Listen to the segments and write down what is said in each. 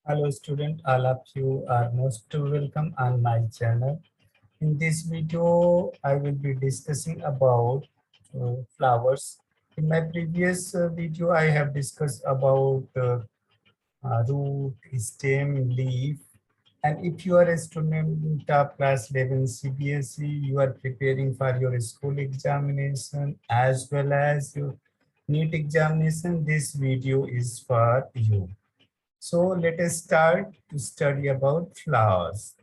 Hello student, all of you are most welcome on my channel. In this video, I will be discussing about flowers. In my previous video, I have discussed about root, stem, leaf. And if you are a student of class 11 CBSE, you are preparing for your school examination as well as your NEET examination, this video is for you. So let us start to study about flowers.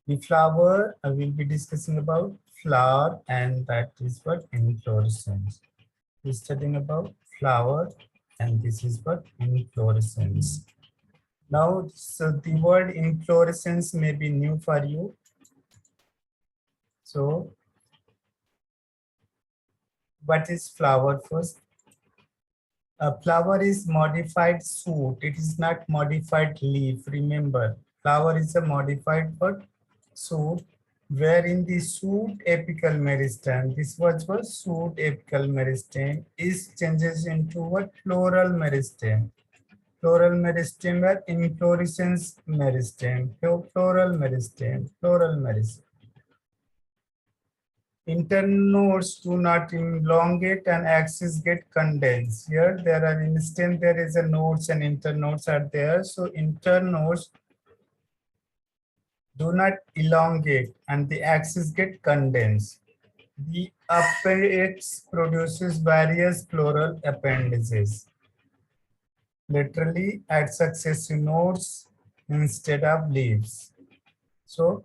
The flower I will be discussing about flower, and that is what inflorescence. We're studying about flower, and this is what inflorescence. Now, so the word inflorescence may be new for you. So what is flower first? A flower is modified shoot. It is not modified leaf. Remember, flower is a modified what? Shoot, wherein the shoot apical meristem, this was shoot apical meristem, is changes into what? Floral meristem. Floral meristem or inflorescence meristem. Floral meristem. Floral meristem. Internodes do not elongate and axis get condensed. Here there are instant there is a nodes and internodes are there. So internodes do not elongate and the axis get condensed. The apex produces various floral appendages, literally at successive nodes instead of leaves. So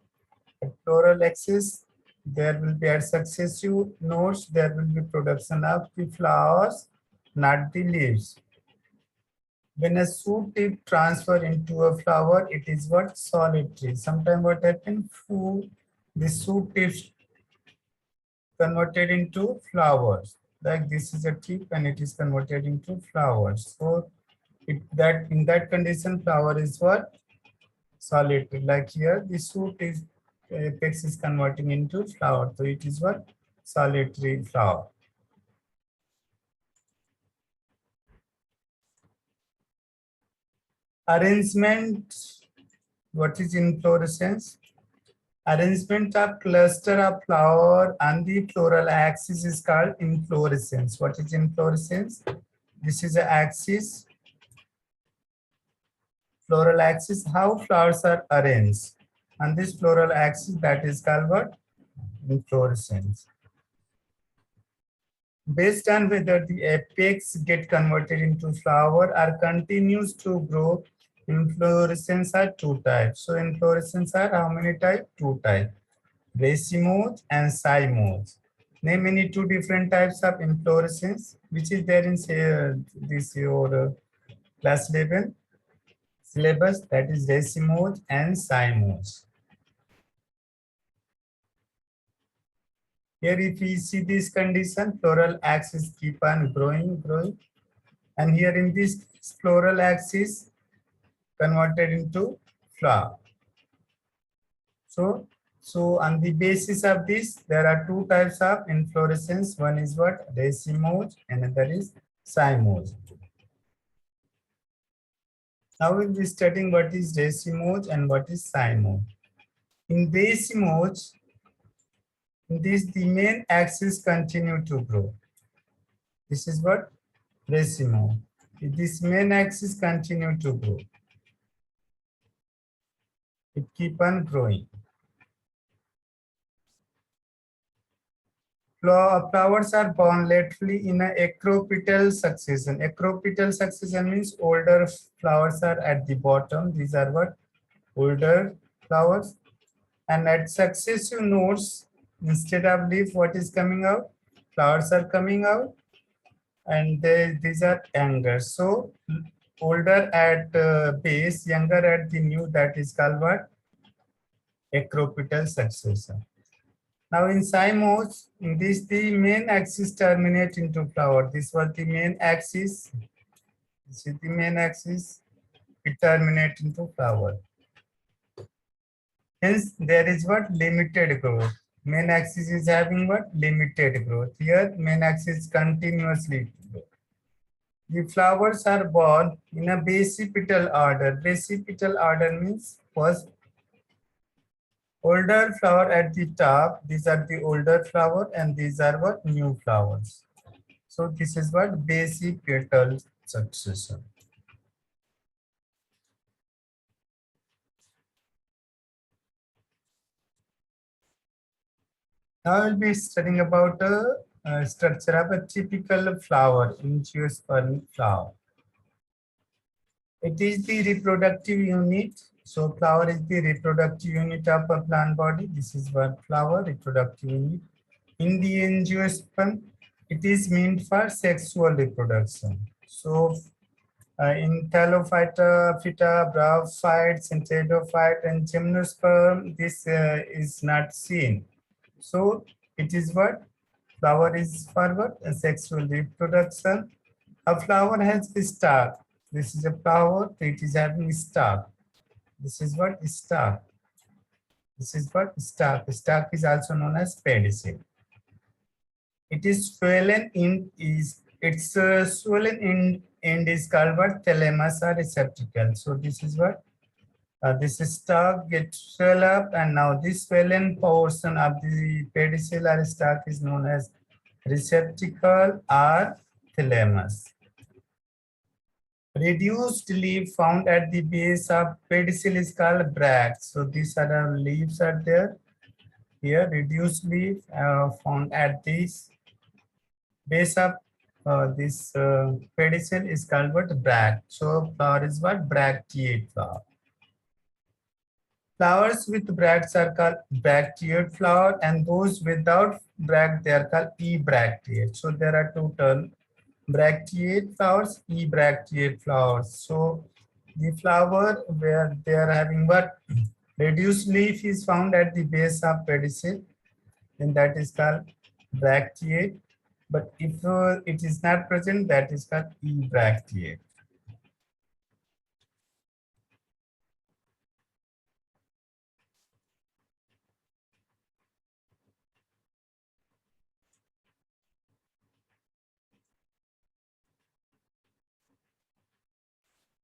at floral axis, there will be at successive nodes, there will be production of the flowers, not the leaves. When a shoot tip transfer into a flower, it is what? Solitary. Sometimes what happens? The shoot tips converted into flowers. Like this is a tip and it is converted into flowers. So that in that condition, flower is what? Solitary. Like here, the shoot is apex is converting into flower. So it is what? Solitary flower. Arrangement. What is inflorescence? Arrangement of cluster of flower on the floral axis is called inflorescence. What is inflorescence? This is the axis, floral axis, how flowers are arranged. On this floral axis, that is called what? Inflorescence. Based on whether the apex get converted into flower or continues to grow, inflorescence are two types. So inflorescence are how many types? Two types. Racemose and cymose. Name any two different types of inflorescence, which is there in say, this your class 11 syllabus, that is racemose and cymose. Here if we see this condition, floral axis keep on growing, and here in this floral axis converted into flower. So on the basis of this, there are two types of inflorescence. One is what? Racemose, another is cymose. Now we'll be studying what is racemose and what is cymose. In racemose, in this the main axis continue to grow. This is what? Racemose. This main axis continue to grow. It keep on growing. Flowers are born laterally in a acropetal succession. Acropetal succession means older flowers are at the bottom. These are what? Older flowers. And at successive nodes, instead of leaf, what is coming out? Flowers are coming out. And these are younger. So older at base, younger at the new, that is called what? Acropetal succession. Now in cymose, in this the main axis terminate into flower. This was the main axis. This is the main axis. It terminate into flower. Hence, there is what limited growth. Main axis is having what limited growth. Here, main axis continuously grow. The flowers are born in a basipetal order. Basipetal order means first older flower at the top. These are the older flower and these are what new flowers. So this is what basipetal succession. Now we'll be studying about a structure of a typical flower, angiosperm flower. It is the reproductive unit. So flower is the reproductive unit of a plant body. This is what flower, reproductive unit. In the angiosperm, it is meant for sexual reproduction. So in Thallophyta, Phyta, Bryophyte, Centradophyte, and Gymnosperm, this is not seen. So it is what flower is for what? A sexual reproduction. A flower has a stalk. This is a flower, it is having a stalk. This is what stalk. This is what stalk. Stalk is also known as pedicel. It is swollen in is its swollen in end is called what thalamus or receptacle. So this is what this stalk gets swell up, and now this swollen portion of the pedicel or stalk is known as receptacle or thalamus. Reduced leaf found at the base of pedicel is called bracts. So these are the leaves are there. Here, reduced leaf found at this base of this pedicel is called what bract. So flower is what bracteate flower. Flowers with bracts are called bracteate flower, and those without bract they are called ebracteate. So there are two terms: bracteate flowers, ebracteate flowers. So the flower where they are having what reduced leaf is found at the base of pedicel, then that is called bracteate. But if it is not present, that is called ebracteate.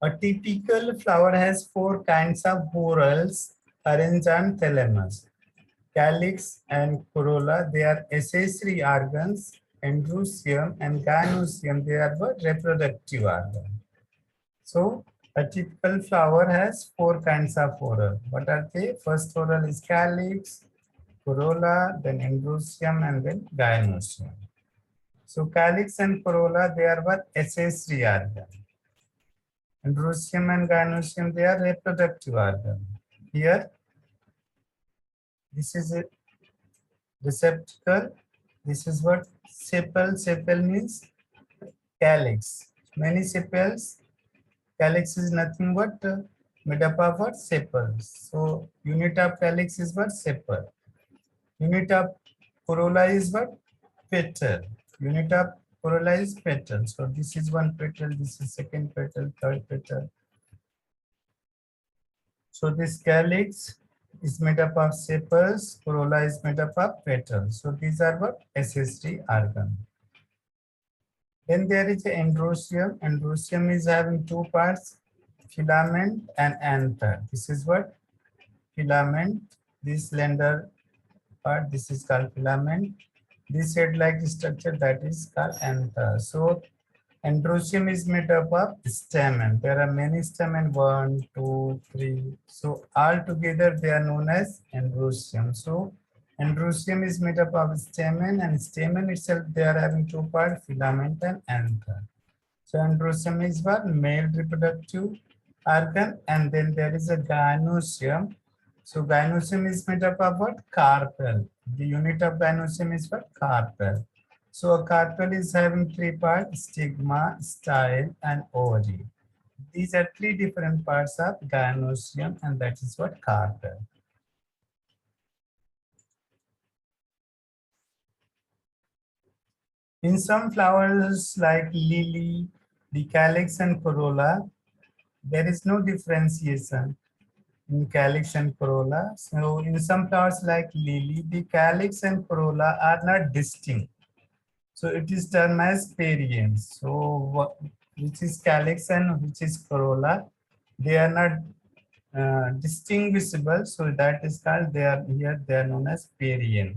A typical flower has four kinds of whorls arranged on thalamus: calyx and corolla. They are accessory organs. Androecium and gynoecium, they are what reproductive organs. So a typical flower has four kinds of whorl. What are they? First whorl is calyx, corolla, then androecium, and then gynoecium. So calyx and corolla, they are what accessory organs. Androecium and gynoecium, they are reproductive organ. Here, this is a receptacle. This is what sepal. Sepal means calyx. Many sepals. Calyx is nothing but made up of what sepals. So unit of calyx is what sepal. Unit of corolla is what petal. Unit of corolla is petal. So this is one petal. This is second petal, third petal. So this calyx is made up of sepals, corolla is made up of petals. So these are what accessory organ. Then there is the androecium. Androecium is having two parts, filament and anther. This is what filament. This slender part, this is called filament. This head-like structure, that is called anther. So androecium is made up of stamen. There are many stamen, 1, 2, 3. So all together they are known as androecium. So androecium is made up of stamen, and stamen itself they are having two parts, filament and anther. So androecium is what male reproductive organ, and then there is a gynoecium. So gynoecium is made up of what? Carpel. The unit of gynoecium is what? Carpel. So a carpel is having three parts: stigma, style, and ovary. These are three different parts of gynoecium, and that is what carpel. In some flowers like lily, the calyx and corolla, there is no differentiation. in calyx and corolla. So in some flowers like lily, the calyx and corolla are not distinct. So it is termed as perianth. So which is calyx and which is corolla, they are not distinguishable. So that is called, they are here, they are known as perianth.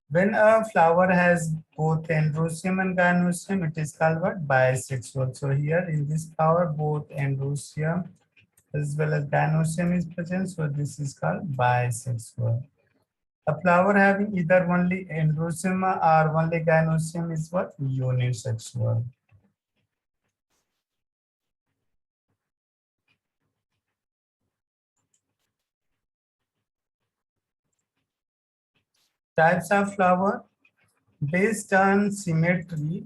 When a flower has both androecium and gynoecium, it is called what? Bisexual. So here in this flower, both androecium as well as gynoecium is present. So this is called bisexual. A flower having either only androecium or only gynoecium is what? Unisexual. Types of flower based on symmetry.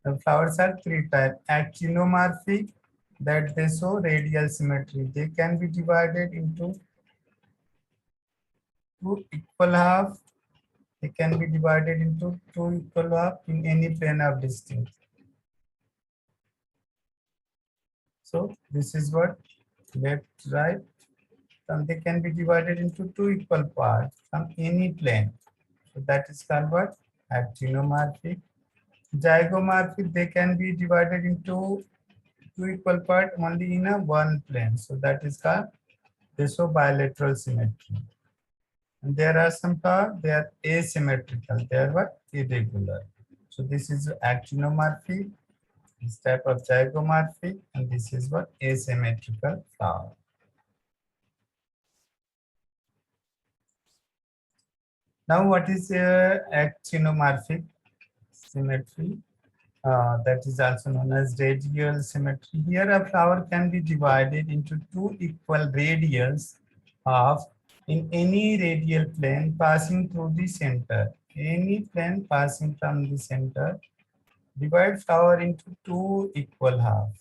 The flowers are three types. Actinomorphic, that they show radial symmetry. They can be divided into two equal half. They can be divided into two equal half in any plane of distance. So this is what left, right, and they can be divided into two equal parts from any plane. So that is called what? Actinomorphic. Zygomorphic, they can be divided into two equal parts only in a one plane. So that is called, they show bilateral symmetry. And there are some parts, they are asymmetrical. They are what? Irregular. So this is actinomorphic, this type of zygomorphic, and this is what? Asymmetrical flower. Now what is actinomorphic symmetry? That is also known as radial symmetry. Here a flower can be divided into two equal radials of in any radial plane passing through the center. Any plane passing from the center, divide flower into two equal halves.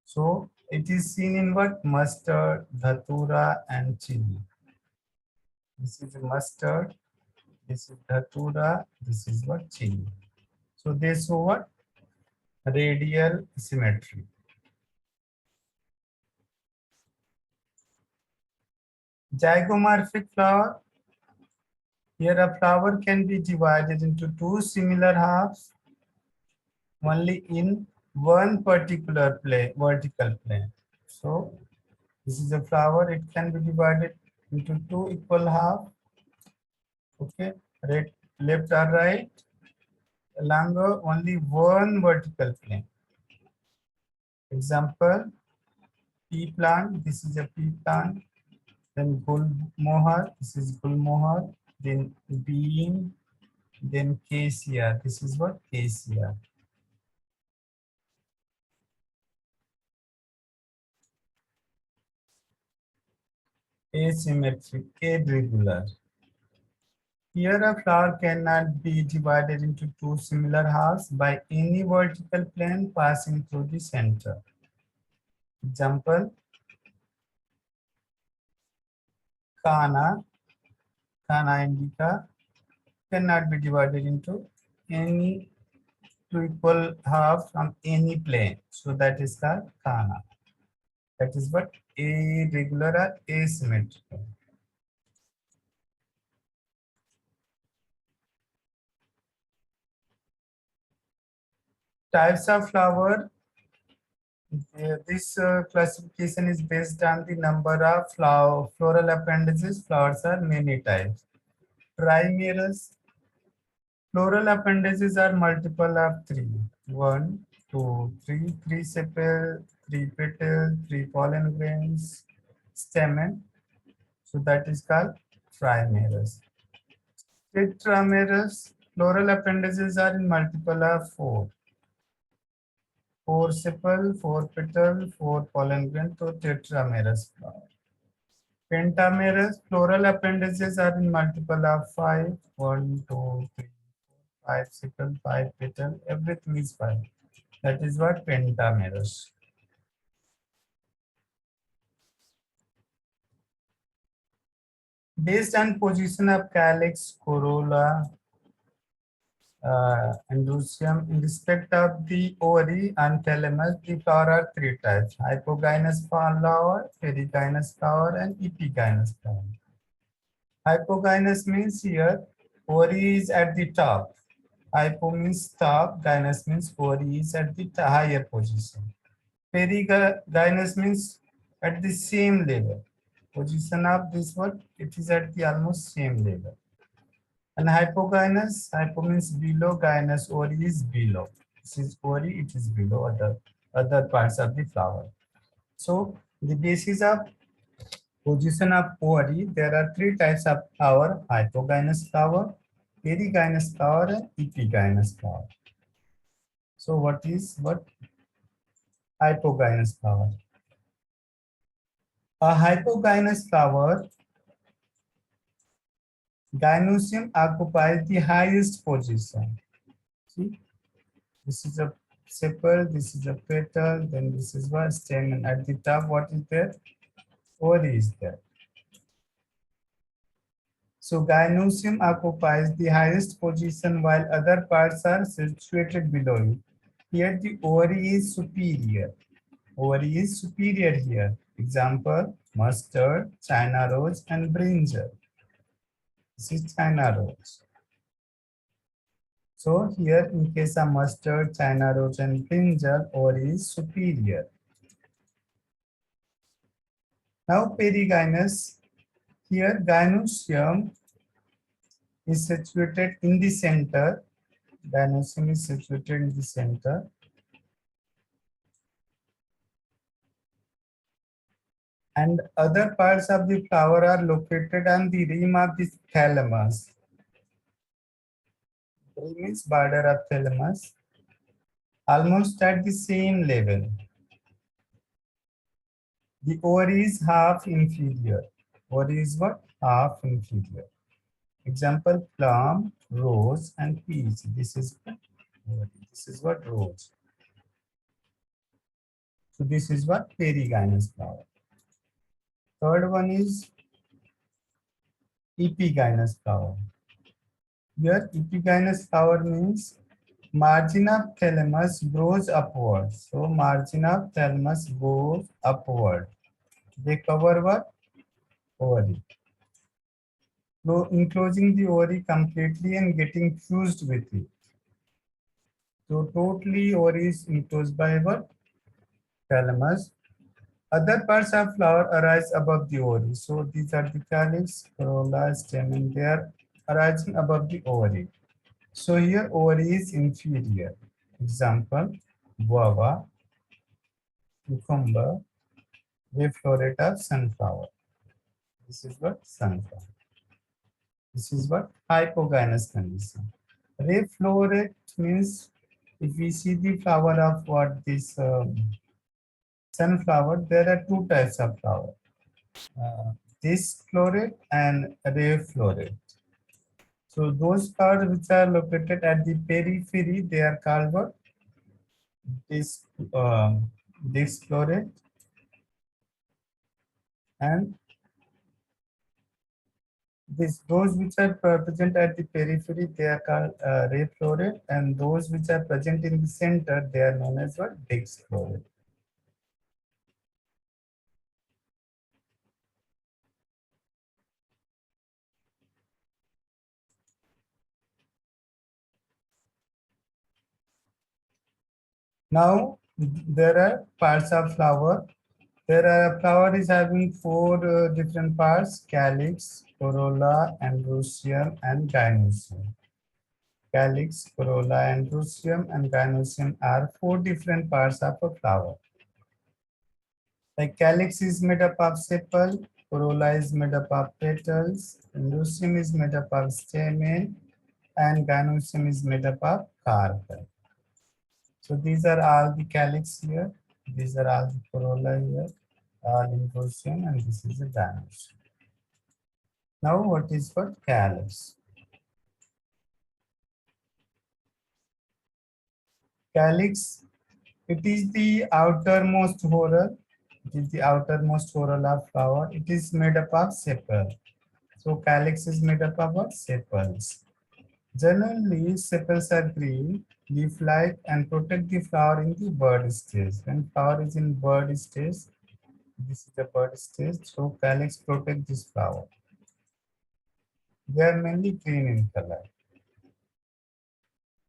So it is seen in what? Mustard, dhatura, and chili. This is mustard, this is dhatura, this is what? Chili. So they show what? Radial symmetry. Zygomorphic flower. Here a flower can be divided into two similar halves only in one particular plane, vertical plane. So this is a flower, it can be divided into two equal halves. Okay, right, left or right, along only one vertical plane. Example, pea plant, this is a pea plant. Then gulmohar, this is gulmohar. Then bean, then cassia, this is what? Cassia. Asymmetric, irregular. Here a flower cannot be divided into two similar halves by any vertical plane passing through the center. Example, Kana, Kana indica cannot be divided into any two equal halves from any plane. So that is called Kana. That is what? Irregular or asymmetrical. Types of flower. This classification is based on the number of floral appendages. Flowers are many types. Trimerous. Floral appendages are multiple of three. One, two, three, three sepal, three petal, three pollen grains, stamen. So that is called trimerous. Tetramerous. Floral appendages are in multiple of four. Four sepal, four petal, four pollen grain, so tetramerous flower. Pentamerous, floral appendages are in multiple of five. One, two, three, four, five sepal, five petal, everything is five. That is what pentamerous. Based on position of calyx, corolla, Androecium. In respect of the ovary and thalamus, the flower are three types: hypogynous flower, perigynous flower, and epigynous flower. Hypogynous means here ovary is at the top. Hypo means top, gynous means ovary is at the higher position. Perigynous means at the same level. Position of this one, it is at the almost same level. And hypogynous, hypo means below, gynous, ovary is below. This is ovary, it is below other parts of the flower. So the basis of position of ovary, there are three types of flower: hypogynous flower, perigynous flower, and epigynous flower. So what hypogynous flower? A hypogynous flower, gynoecium occupies the highest position. See, this is a sepal, this is a petal, then this is what stamen. At the top, what is there? Ovary is there. So gynoecium occupies the highest position while other parts are situated below it. Here the ovary is superior. Ovary is superior here. Example, mustard, China rose, and brinjal. This is China rose. So here in case of mustard, China rose, and brinjal, ovary is superior. Now perigynous. Here gynoecium is situated in the center. Gynoecium is situated in the center. And other parts of the flower are located on the rim of the thalamus. Rim means border of thalamus, almost at the same level. The ovary is half inferior. Ovary is what? Half inferior. Example, plum, rose, and peach. This is ovary. This is what? Rose. So this is what? Perigynous flower. Third one is epigynous flower. Here epigynous flower means margin of thalamus grows upward. So margin of thalamus goes upward. They cover what? Ovary. So enclosing the ovary completely and getting fused with it. So totally ovary is enclosed by what? Thalamus. Other parts of flower arise above the ovary. So these are the calyx, corolla, stamen. They are arising above the ovary. So here ovary is inferior. Example, guava, cucumber, ray floret of sunflower. This is what? Sunflower. This is what? Hypogynous condition. Ray floret means if we see the flower of what this sunflower, there are two types of flower. This floret and ray floret. So those flowers which are located at the periphery, they are called what? This floret, and those which are present at the periphery, they are called ray floret, and those which are present in the center, they are known as what? Disc floret. Now there are parts of flower. There are flower is having four different parts: calyx, corolla, androecium, and gynoecium. Calyx, corolla, androecium, and gynoecium are four different parts of a flower. Like calyx is made up of sepal, corolla is made up of petals, androecium is made up of stamen, and gynoecium is made up of carpel. So these are all the calyx here. These are all the corolla here, all androecium, and this is the gynoecium. Now what is for calyx? Calyx, it is the outermost whorl. It is the outermost whorl of flower. It is made up of sepal. So calyx is made up of what? Sepals. Generally, sepals are green, leaf-like, and protect the flower in the bud stage. When flower is in bud stage, this is the bud stage, so calyx protect this flower. They are mainly green in color.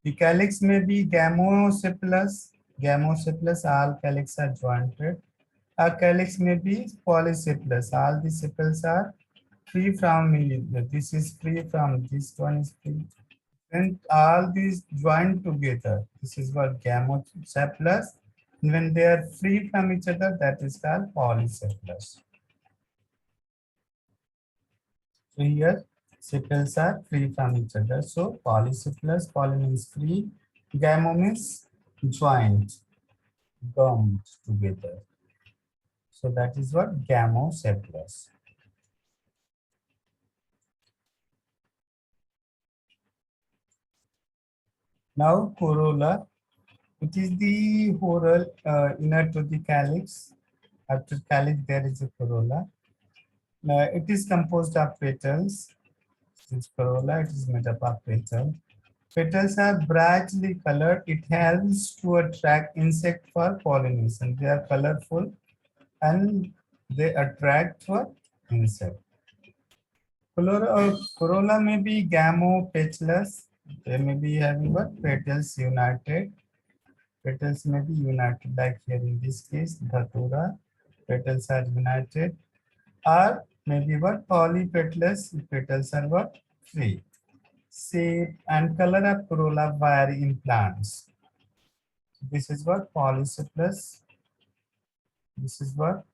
The calyx may be gamosepalous. Gamosepalous, all calyx are jointed. A calyx may be polysepalous. All the sepals are free from, this is free from, this one is free. When all these join together, this is what gamosepalous. When they are free from each other, that is called polysepalous. So here, sepals are free from each other. So polysepalous, poly means free, gamo means joined, gummed together. So that is what gamosepalous. Now corolla, it is the whorl inner to the calyx. After calyx, there is a corolla. It is composed of petals. Since corolla, it is made up of petals. Petals are brightly colored. It helps to attract insect for pollination. They are colorful and they attract for insect. Corolla may be gamopetalous. They may be having what? Petals united. Petals may be united, like here in this case, Dhatura. Petals are united. Or maybe what? Polypetalous. Petals are what? Free. Shape and color of corolla vary in plants. This is what polycephalus. This is what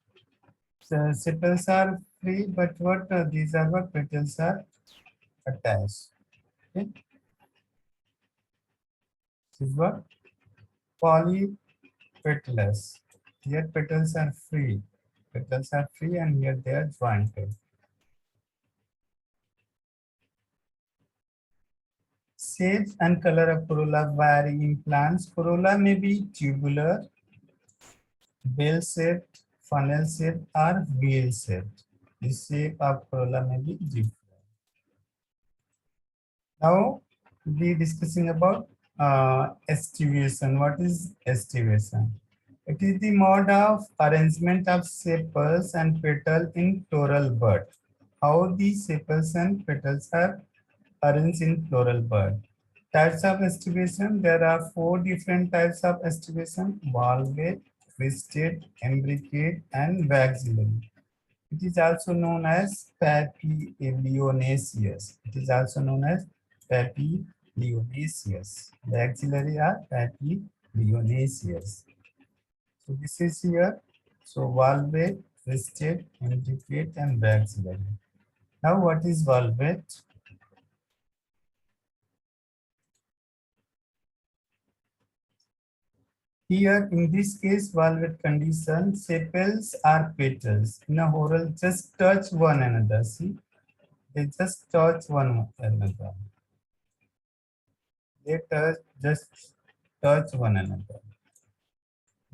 sepals are free, but what these are what petals are attached. Okay, this is what polypetalous. Here petals are free. Petals are free, and here they are jointed. Shape and color of corolla vary in plants. Corolla may be tubular, bell-shaped, funnel-shaped, or wheel-shaped. The shape of corolla may be different. Now we discussing about estivation. What is estivation? It is the mode of arrangement of sepals and petals in floral bud. How the sepals and petals are arranged in floral bud. Types of estivation. There are four different types of estivation: valvate, twisted, imbricate, and waxillary. It is also known as papilionaceous. It is also known as papilionaceous. The axillary are papilionaceous. So this is here. So valvate, twisted, intricate, and maxillary. Now what is valvate? Here in this case, valvate condition, sepals or petals in a whorl just touch one another. See, they just touch one another. They just touch one another.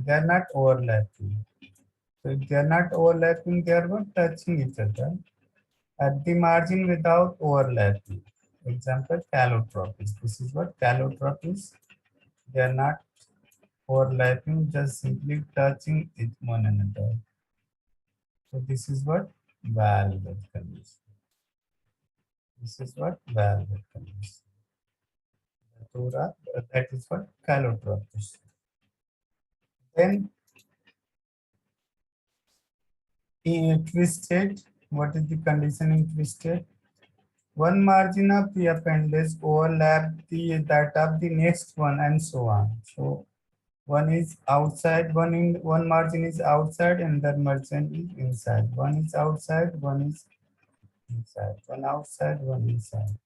They are not overlapping. So if they are not overlapping, they are not touching each other at the margin without overlapping. Example, calotropis. This is what calotropis. They are not overlapping, just simply touching with one another. So this is what valvate condition. This is what valvate condition. That is what calotropis. Then in twisted, what is the condition in twisted? One margin of the appendage overlap that of the next one, and so on. So one is outside, one margin is outside, and that margin is inside. One is outside, one is inside. One outside, one inside.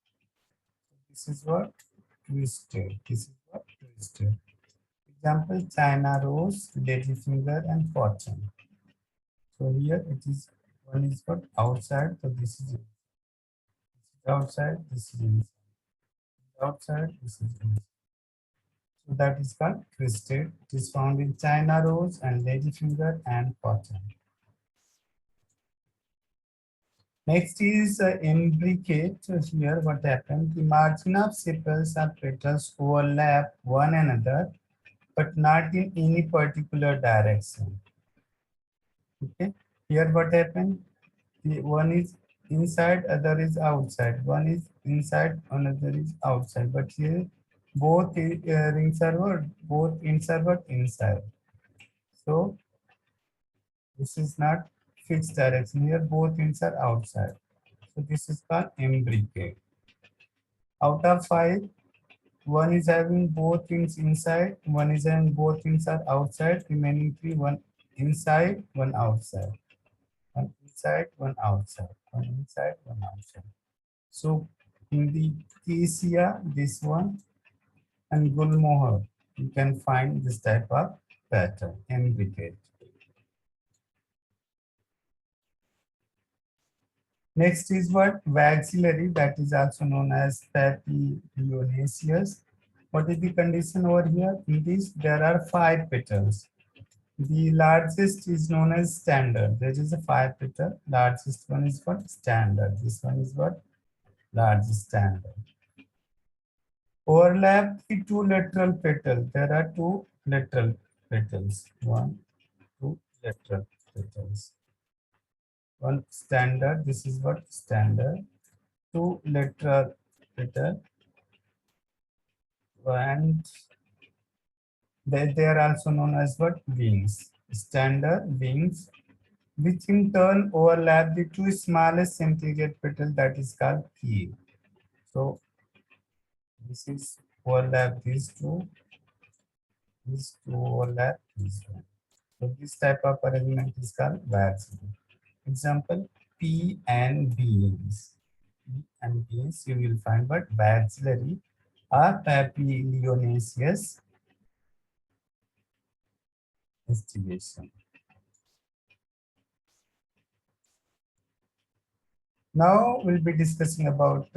This is what twisted. This is what twisted. Example: China rose, ladyfinger, and fortune. So here it is, one is what outside, so this is outside, this is inside. Outside, this is inside. So that is called twisted. It is found in China rose and ladyfinger and cotton. Next is imbricate. So here what happened? The margin of sepals or petals overlap one another, but not in any particular direction. Okay. Here what happened? The one is inside, other is outside. One is inside, another is outside. But here both rings are what? Both ends are what? Inside. So this is not fixed direction. Here both ends are outside. So this is called imbricate. Out of five, one is having both ends inside, one is having both ends are outside, remaining three, one inside, one outside. One inside, one outside, one inside, one outside. So in the Acacia, this one, and Gulmohar, you can find this type of pattern, imbricate. Next is what? Waxillary, that is also known as papilionaceous. What is the condition over here? In this, there are five petals. The largest is known as standard. There is a five petal. Largest one is what? Standard. This one is what? Largest standard. Overlap the two lateral petals. There are two lateral petals. One, two lateral petals. One standard. This is what? Standard. Two lateral petal. And they are also known as what? Wings. Standard wings, which in turn overlap the two smallest centrifugal petals, that is called keel. So this is overlap these two overlap these one. So this type of arrangement is called waxillary. Example, P and beans. P and beans, you will find what? Waxillary or papilionaceous instigation. Now we'll be discussing about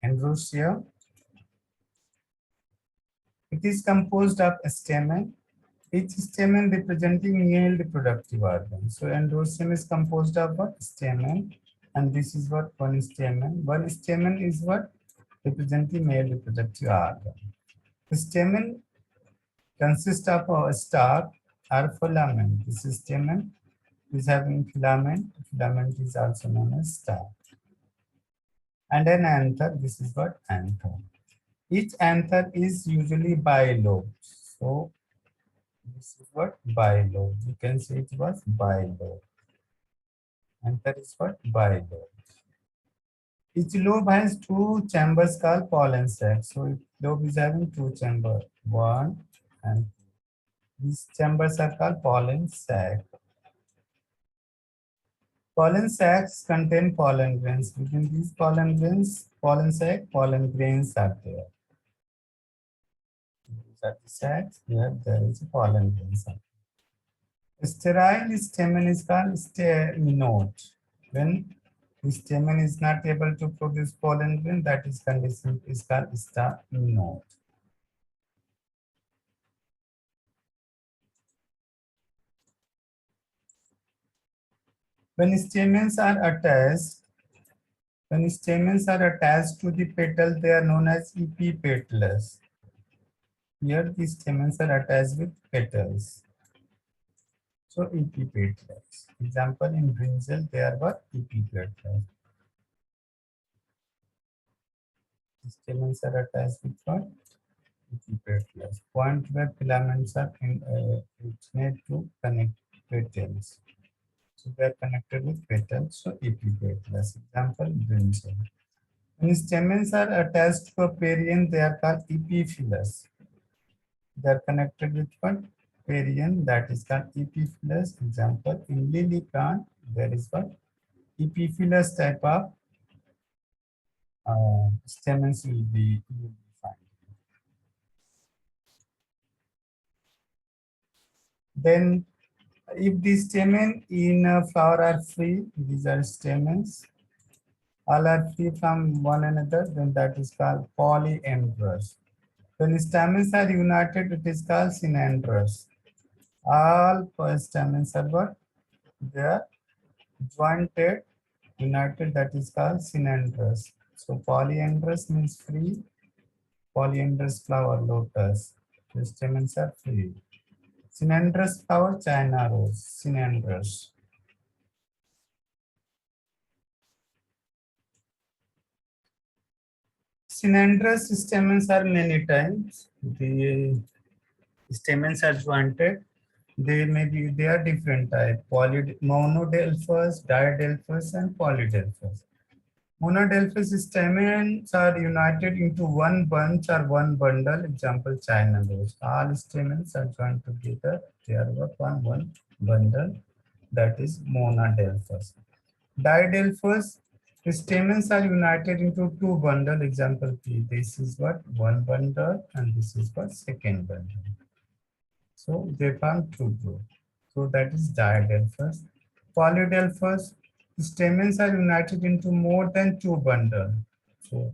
Androsia. It is composed of a stamen, each stamen representing male reproductive organ. So androecium is composed of what? Stamen, and this is what? One stamen. One stamen is what? Representing male reproductive organ. The stamen consists of a stalk or filament. This is stamen is having filament. Filament is also known as stalk. And an anther. This is what? Anther. Each anther is usually bilobed. So this is what? Bilobe. You can say it was bilobe. Anther is what? Bilobe. Each lobe has two chambers called pollen sacs. So each lobe is having two chambers. One and two. These chambers are called pollen sac. Pollen sacs contain pollen grains. Within these pollen grains, pollen sac, pollen grains are there. These are the sacs. Here there is a pollen grains. Sterile stamen is called staminode. When the stamen is not able to produce pollen grain, that is condition is called staminode. When stamens are attached, to the petal, they are known as epipetalous. Here the stamens are attached with petals. So epipetalous. Example, in brinjal, they are what? Epipetalous. The stamens are attached with what? Epipetalous. Point where filaments are originate to connect petals. So they are connected with petals. So epipetalous. Example, brinjal. When stamens are attached to a perianth, they are called epiphyllous. They are connected with what? Perianth, that is called epiphyllous. Example, in lily plant, there is what? Epiphyllous type of stamens you will be finding. Then, if the stamen in a flower are free, these are stamens, all are free from one another, then that is called polyandrous. When stamens are united, it is called synandrous. All stamens are what? They are jointed united, that is called synandrous. So polyandrous means free. Polyandrous flower, lotus. The stamens are free. Synandrous flower, China rose. Synandrous. Synandrous stamens are many times. The stamens are jointed. They are different type. Monodelphous, didelphous, and polydelphous. Monodelphous stamens are united into one bunch or one bundle. Example, China rose. All stamens are joined together. They are what one bundle. That is monodelphous. Didelphous stamens are united into two bundle. Example P. This is what one bundle, and this is what second bundle. So they form two groups. So that is diadelphous. Polydelphous stamens are united into more than two bundle. So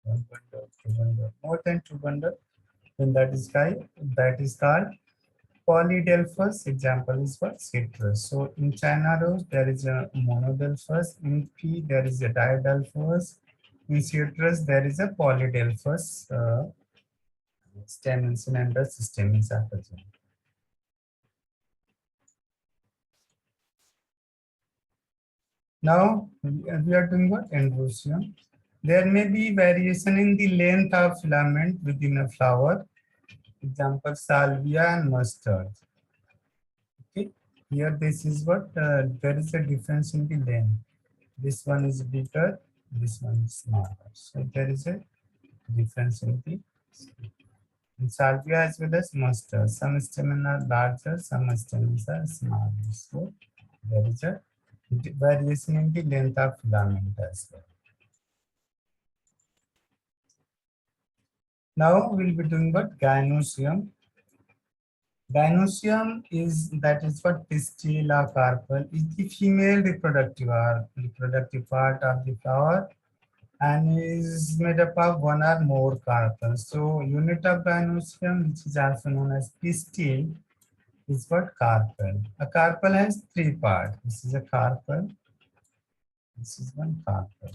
one bundle, two bundle, more than two bundle. Then that is called polydelphous. Example is what citrus. So in China rose there is a monodelphous. In P there is a diadelphous. In citrus there is a polydelphous stamens and the stamens are present. Now we are doing what? Androecium. There may be variation in the length of filament within a flower. Example, salvia and mustard. Okay, here this is what there is a difference in the length. This one is bigger, this one is smaller. So there is a difference in salvia as well as mustard. Some stamens are larger, some stamens are smaller. So there is a variation in the length of filament as well. Now we'll be doing what? Gynoecium. Gynoecium is what pistil or carpel is the female reproductive part of the flower and is made up of one or more carpels. So unit of gynoecium, which is also known as pistil, is what? Carpel. A carpel has three parts. This is a carpel. This is one carpel.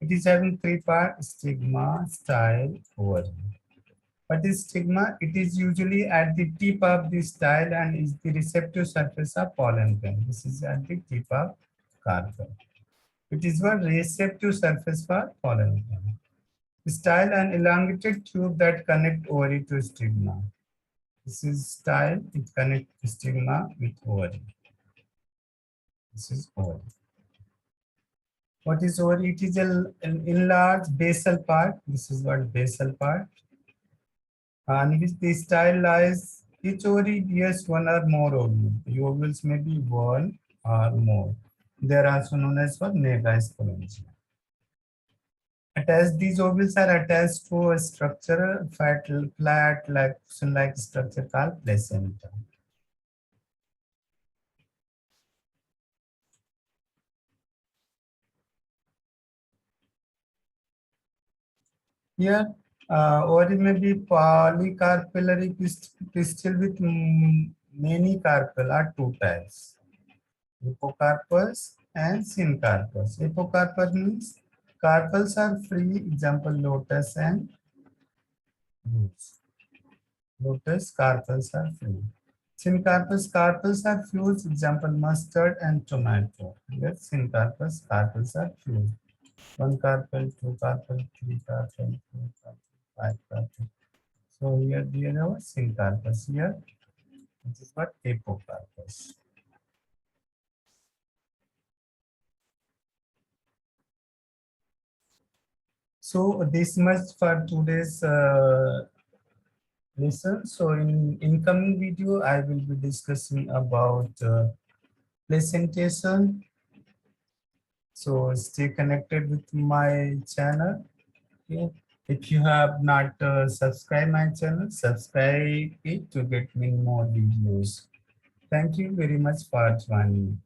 It is having three parts: stigma, style, ovary. What is stigma? It is usually at the tip of the style and is the receptive surface of pollen grain. This is at the tip of carpel. It is what? Receptive surface for pollen grain. Style, an elongated tube that connect ovary to stigma. This is style. It connects stigma with ovary. This is ovary. What is ovary? It is an enlarged basal part. This is what basal part. And which the style lies, each ovary bears one or more ovules. The ovules may be one or more. They are also known as for megasporangia. Attached, these ovules are attached to a structure, flat like structure called placenta. Here, ovary may be polycarpellary pistil with many carpel are two types. Hippocarpus and syncarpus. Hippocarpus means carpels are free, example lotus and rose. Lotus carpels are free. Syncarpus carpels are fused, example mustard and tomato. Here syncarpus carpels are fused. One carpel, two carpel, three carpel, four carpel, five carpel. So here we have our syncarpus. Here, this is what hippocarpus. So this much for today's lesson. So in incoming video, I will be discussing about presentation. So stay connected with my channel. Okay. If you have not subscribed my channel, subscribe it to get me more videos. Thank you very much for joining.